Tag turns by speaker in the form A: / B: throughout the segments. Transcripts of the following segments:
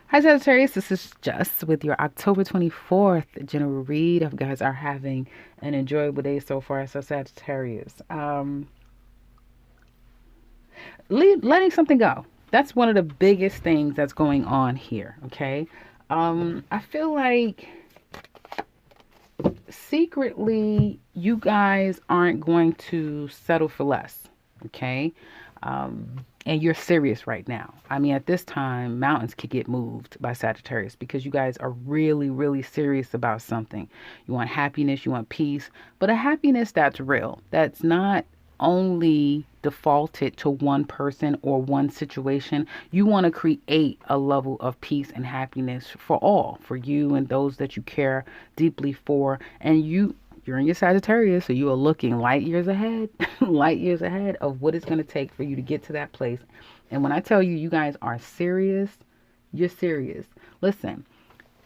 A: Hi Sagittarius, this is Jess with your October 24th general read. If you guys are having an enjoyable day so far, so Sagittarius. Letting something go. That's one of the biggest things that's going on here, okay? I feel like secretly you guys aren't going to settle for less, okay? And you're serious right now. I mean, at this time, mountains could get moved by Sagittarius because you guys are really, really serious about something. You want happiness, you want peace, but a happiness that's real, that's not only defaulted to one person or one situation. You want to create a level of peace and happiness for all, for you and those that you care deeply for. And you're in your Sagittarius, so you are looking light years ahead, light years ahead of what it's going to take for you to get to that place. And when I tell you, you guys are serious, you're serious. Listen,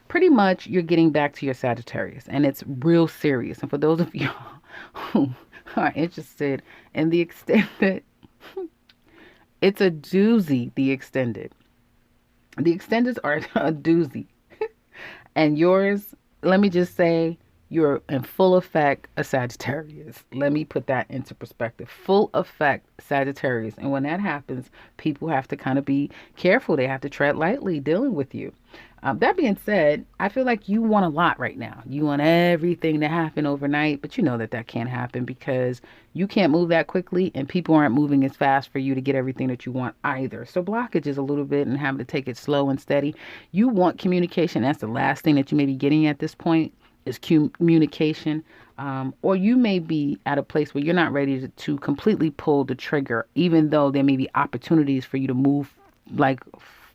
A: pretty much you're getting back to your Sagittarius, and it's real serious. And for those of you who are interested in the extended, it's a doozy, the extended. The extendeds are a doozy. And yours, let me just say, you're in full effect a Sagittarius. Let me put that into perspective. Full effect Sagittarius. And when that happens, people have to kind of be careful. They have to tread lightly dealing with you. That being said, I feel like you want a lot right now. You want everything to happen overnight, but you know that can't happen because you can't move that quickly and people aren't moving as fast for you to get everything that you want either. So blockage is a little bit and having to take it slow and steady. You want communication. That's the last thing that you may be getting at this point is communication. Or you may be at a place where you're not ready to completely pull the trigger, even though there may be opportunities for you to move like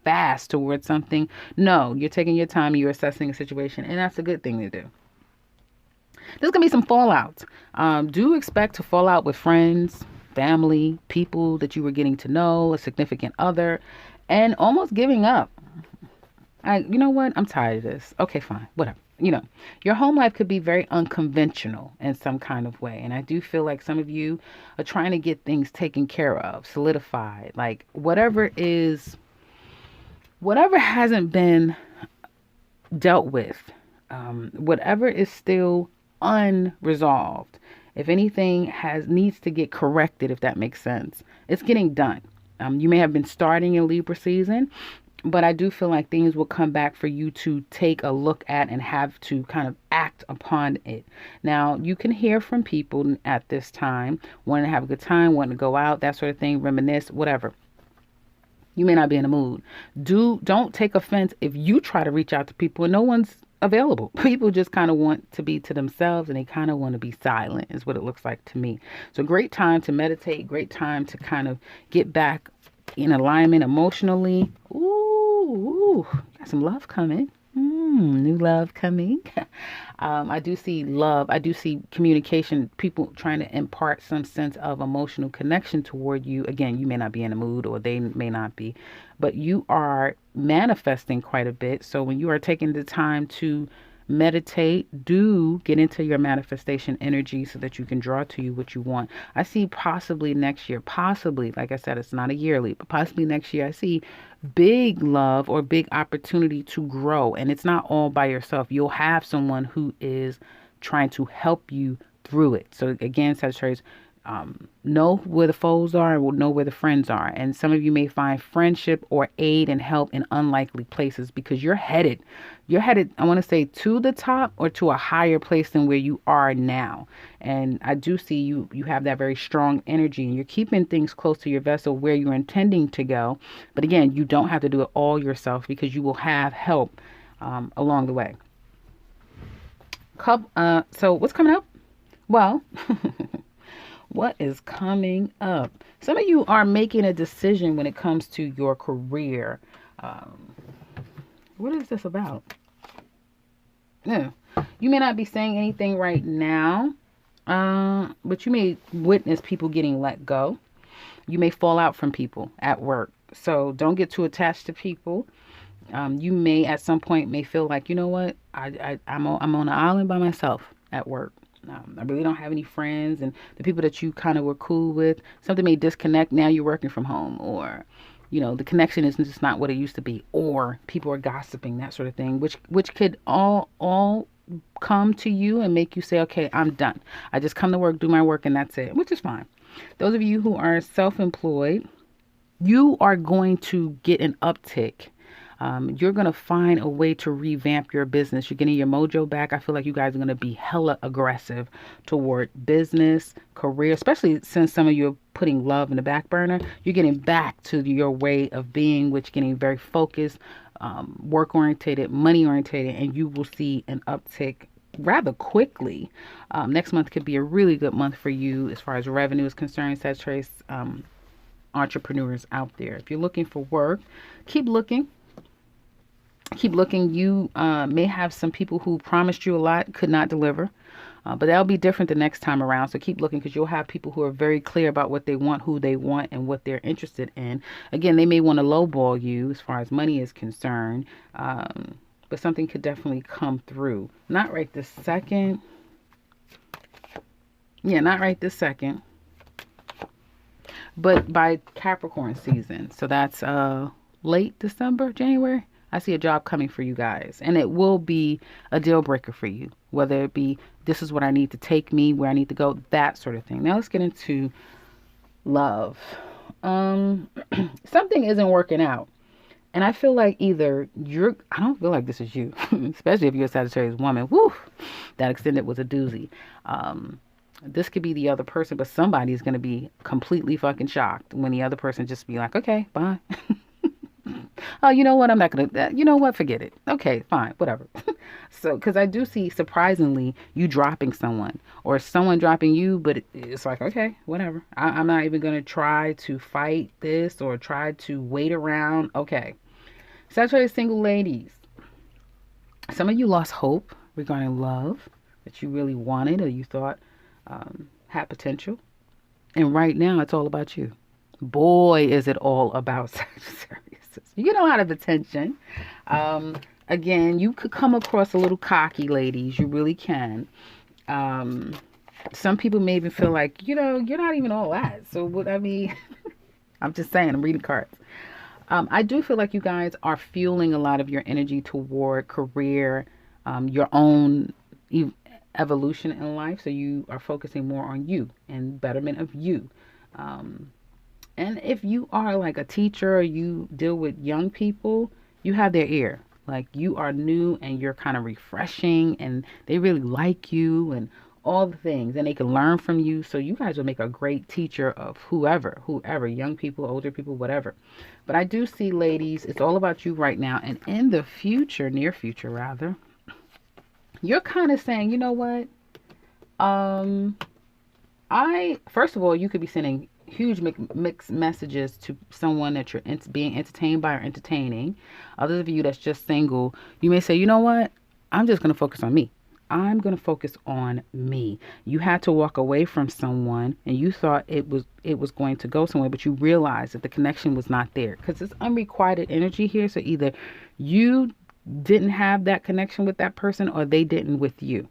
A: fast towards something. No, you're taking your time, you're assessing a situation, and that's a good thing to do. There's gonna be some fallout. Do expect to fall out with friends, family, people that you were getting to know, a significant other, and almost giving up. You know what? I'm tired of this. Okay, fine, whatever. Your home life could be very unconventional in some kind of way. And I do feel like some of you are trying to get things taken care of, solidified, like whatever hasn't been dealt with, whatever is still unresolved, if anything needs to get corrected, if that makes sense, it's getting done. You may have been starting in Libra season, but I do feel like things will come back for you to take a look at and have to kind of act upon it. Now, you can hear from people at this time, wanting to have a good time, wanting to go out, that sort of thing, reminisce, whatever. You may not be in the mood. Don't take offense if you try to reach out to people and no one's available. People just kind of want to be to themselves and they kind of want to be silent is what it looks like to me. So great time to meditate, great time to kind of get back in alignment emotionally. Ooh, got some love coming. New love coming. I do see love. I do see communication, people trying to impart some sense of emotional connection toward you. Again, you may not be in the mood or they may not be, but you are manifesting quite a bit. So when you are taking the time to meditate, do get into your manifestation energy so that you can draw to you what you want. I see possibly next year, possibly, like I said, it's not a yearly, but possibly next year, I see big love or big opportunity to grow. And it's not all by yourself. You'll have someone who is trying to help you through it. So again, Sagittarius, know where the foes are and will know where the friends are. And some of you may find friendship or aid and help in unlikely places because you're headed, I want to say, to the top or to a higher place than where you are now. And I do see you have that very strong energy and you're keeping things close to your vessel where you're intending to go. But again, you don't have to do it all yourself because you will have help along the way. So what's coming up? Well, what is coming up? Some of you are making a decision when it comes to your career. What is this about? Yeah. You may not be saying anything right now, but you may witness people getting let go. You may fall out from people at work. So don't get too attached to people. You may at some point may feel like, you know what, I'm on an island by myself at work. I really don't have any friends, and the people that you kind of were cool with, something may disconnect. Now you're working from home, or the connection is just not what it used to be, or people are gossiping, that sort of thing, which could all come to you and make you say, okay, I'm done. I just come to work, do my work, and that's it, which is fine. Those of you who are self-employed, you are going to get an uptick. You're going to find a way to revamp your business. You're getting your mojo back. I feel like you guys are going to be hella aggressive toward business, career, especially since some of you are putting love in the back burner. You're getting back to your way of being, which getting very focused, work orientated, money orientated, and you will see an uptick rather quickly. Next month could be a really good month for you as far as revenue is concerned, Sagittarius entrepreneurs out there. If you're looking for work, keep looking. Keep looking. You may have some people who promised you a lot, could not deliver, but that'll be different the next time around. So keep looking, because you'll have people who are very clear about what they want, who they want, and what they're interested in. Again, they may want to lowball you as far as money is concerned, but something could definitely come through. Not right this second. Yeah, not right this second. But by Capricorn season. So that's late December, January. I see a job coming for you guys, and it will be a deal breaker for you, whether it be this is what I need to take me, where I need to go, that sort of thing. Now let's get into love. Something isn't working out, and I feel like either I don't feel like this is you, especially if you're a Sagittarius woman. Woo, that extended was a doozy. This could be the other person, but somebody's going to be completely fucking shocked when the other person just be like, okay, bye. Oh, you know what? I'm not going to, you know what? Forget it. Okay, fine, whatever. So, because I do see, surprisingly, you dropping someone or someone dropping you, but it's like, okay, whatever. I'm not even going to try to fight this or try to wait around. Okay. Sagittarius single ladies. Some of you lost hope regarding love that you really wanted or you thought had potential. And right now, it's all about you. Boy, is it all about Sagittarius. You get a lot of attention. Again, you could come across a little cocky, ladies. You really can. Some people may even feel like, you're not even all that. So what I mean, I'm just saying, I'm reading cards. I do feel like you guys are fueling a lot of your energy toward career, your own evolution in life. So you are focusing more on you and betterment of you. And if you are like a teacher or you deal with young people, you have their ear. Like you are new and you're kind of refreshing and they really like you and all the things, and they can learn from you. So you guys will make a great teacher of whoever, young people, older people, whatever. But I do see, ladies, it's all about you right now. And in the future, near future rather, you're kind of saying, you know what? First of all, you could be sending huge mixed messages to someone that you're being entertained by or entertaining. Others of you that's just single, you may say, you know what? I'm just going to focus on me. I'm going to focus on me. You had to walk away from someone and you thought it was going to go somewhere, but you realized that the connection was not there because it's unrequited energy here. So either you didn't have that connection with that person or they didn't with you.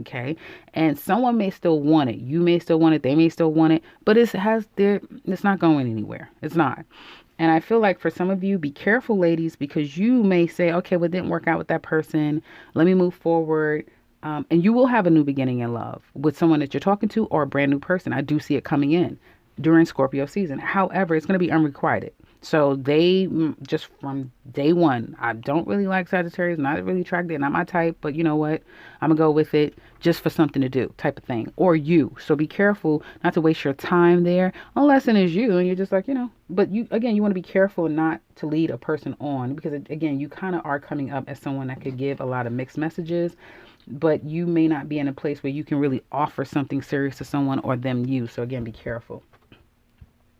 A: Okay. And someone may still want it. You may still want it. They may still want it, but it's not going anywhere. It's not. And I feel like for some of you, be careful, ladies, because you may say, okay, well, it didn't work out with that person. Let me move forward. And you will have a new beginning in love with someone that you're talking to or a brand new person. I do see it coming in during Scorpio season. However, it's going to be unrequited. So they just from day one, I don't really like Sagittarius, not really attracted, not my type, but you know what? I'm gonna go with it just for something to do type of thing, or you. So be careful not to waste your time there unless it is you and you're just like, but you want to be careful not to lead a person on because again, you kind of are coming up as someone that could give a lot of mixed messages, but you may not be in a place where you can really offer something serious to someone or them you. So again, be careful.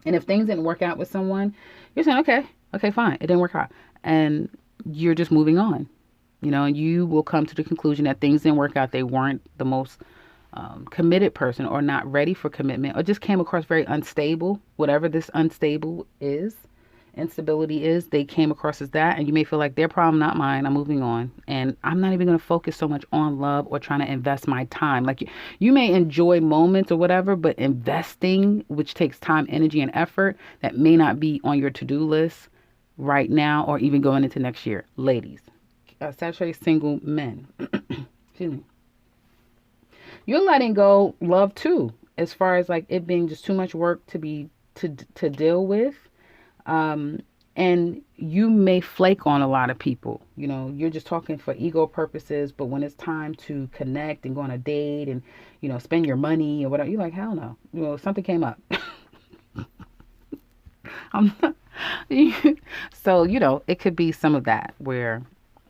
A: And if things didn't work out with someone, you're saying, okay, fine. It didn't work out. And you're just moving on. And you will come to the conclusion that things didn't work out. They weren't the most committed person or not ready for commitment or just came across very unstable, whatever this unstable is instability is, they came across as that, and you may feel like their problem, not mine. I'm moving on, and I'm not even going to focus so much on love or trying to invest my time. Like you may enjoy moments or whatever, but investing, which takes time, energy, and effort, that may not be on your to-do list right now or even going into next year. Ladies, Sagittarius single men, excuse me, you're letting go love too, as far as like it being just too much work to deal with. And you may flake on a lot of people. You know, you're just talking for ego purposes, but when it's time to connect and go on a date and, you know, spend your money or whatever, you're like, hell no. You know, something came up. I'm not, so, you know, it could be some of that where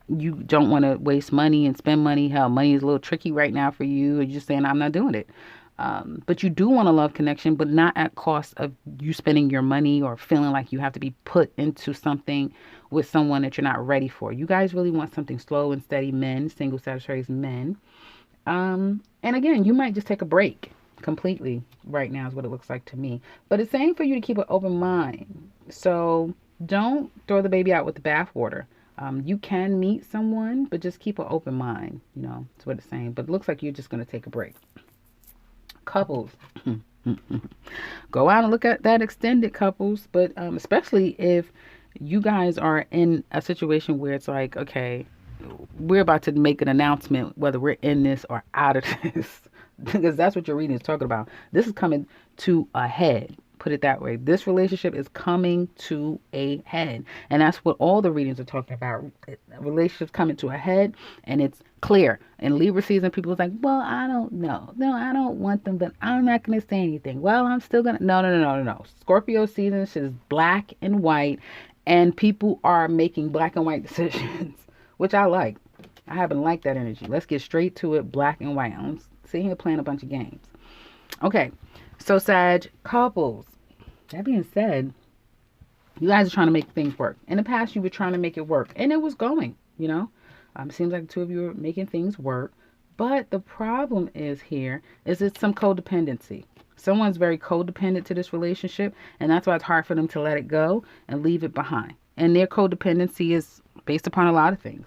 A: you don't want to waste money and spend money. Hell, money is a little tricky right now for you. You're just saying, I'm not doing it. But you do want a love connection, but not at cost of you spending your money or feeling like you have to be put into something with someone that you're not ready for. You guys really want something slow and steady, men, single Sagittarius men. And again, you might just take a break completely right now is what it looks like to me. But it's saying for you to keep an open mind. So don't throw the baby out with the bathwater. You can meet someone, but just keep an open mind. You know, that's what it's saying. But it looks like you're just going to take a break. Couples, go out and look at that extended couples, but especially if you guys are in a situation where it's like, okay, we're about to make an announcement whether we're in this or out of this, because that's what your reading is talking about. This is coming to a head. Put it that way. This relationship is coming to a head. And that's what all the readings are talking about. Relationships coming to a head, and it's clear. In Libra season, people was like, well, I don't know. No, I don't want them, but I'm not going to say anything. Well, I'm still going to. No. Scorpio season is black and white, and people are making black and white decisions, which I like. I haven't liked that energy. Let's get straight to it, black and white. I'm sitting here playing a bunch of games. Okay. So, Sag, couples. That being said, you guys are trying to make things work. In the past, you were trying to make it work, and it was going, you know. It seems like the two of you are making things work. But the problem is it's some codependency. Someone's very codependent to this relationship, and that's why it's hard for them to let it go and leave it behind. And their codependency is based upon a lot of things.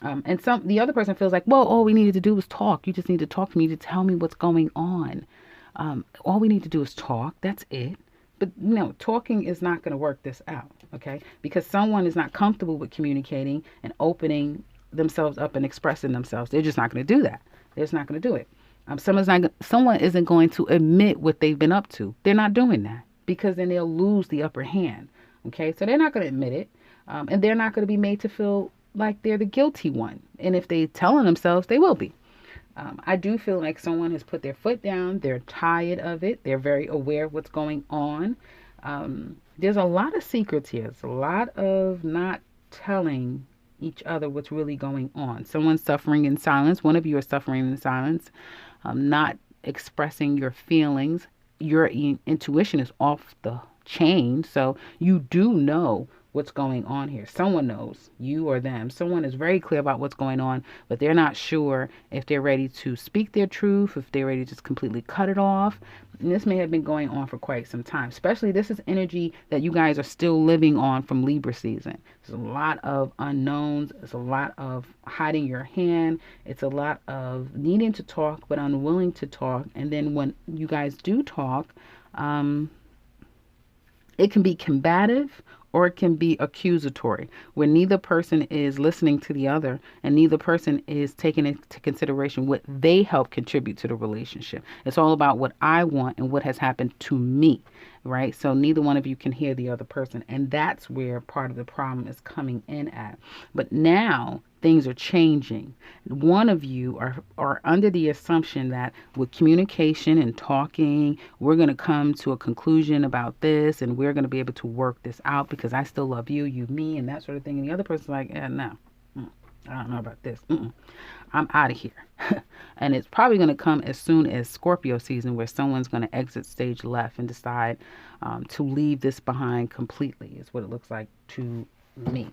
A: And the other person feels like, well, all we needed to do was talk. You just need to talk to me to tell me what's going on. All we need to do is talk. That's it. But no, talking is not going to work this out, okay? Because someone is not comfortable with communicating and opening themselves up and expressing themselves. They're just not going to do that. They're just not going to do it. Someone isn't going to admit what they've been up to. They're not doing that because then they'll lose the upper hand, okay? So they're not going to admit it, and they're not going to be made to feel like they're the guilty one. And if they're telling themselves, they will be. I do feel like someone has put their foot down. They're tired of it. They're very aware of what's going on. There's a lot of secrets here. There's a lot of not telling each other what's really going on. Someone's suffering in silence. One of you are suffering in silence, not expressing your feelings. Your intuition is off the chain. So you do know what's going on here. Someone knows, you or them. Someone is very clear about what's going on, but they're not sure if they're ready to speak their truth, if they're ready to just completely cut it off. And this may have been going on for quite some time. Especially this is energy that you guys are still living on from Libra season. There's a lot of unknowns. It's a lot of hiding your hand. It's a lot of needing to talk but unwilling to talk. And then when you guys do talk, it can be combative or it can be accusatory, where neither person is listening to the other and neither person is taking into consideration what they help contribute to the relationship. It's all about what I want and what has happened to me, right? So neither one of you can hear the other person. And that's where part of the problem is coming in at. But now things are changing. One of you are under the assumption that with communication and talking, we're going to come to a conclusion about this and we're going to be able to work this out because I still love you, you, me, and that sort of thing. And the other person's like, no, I don't know about this. I'm out of here. And it's probably going to come as soon as Scorpio season, where someone's going to exit stage left and decide to leave this behind completely, is what it looks like to me.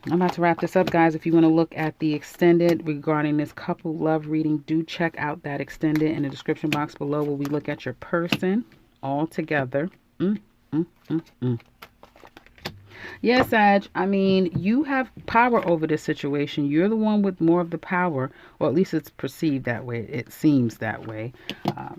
A: I'm about to wrap this up, guys. If you want to look at the extended regarding this couple love reading, do check out that extended in the description box below, where we look at your person all together. mm, mm, mm. Yeah, Sag. I mean, you have power over this situation. You're the one with more of the power, or at least it's perceived that way. It seems that way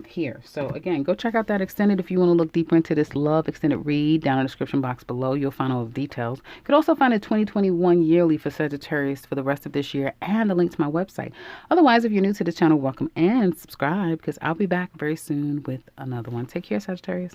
A: here. So, again, go check out that extended if you want to look deeper into this love extended read down in the description box below. You'll find all the details. You could also find a 2021 yearly for Sagittarius for the rest of this year and a link to my website. Otherwise, if you're new to the channel, welcome and subscribe because I'll be back very soon with another one. Take care, Sagittarius.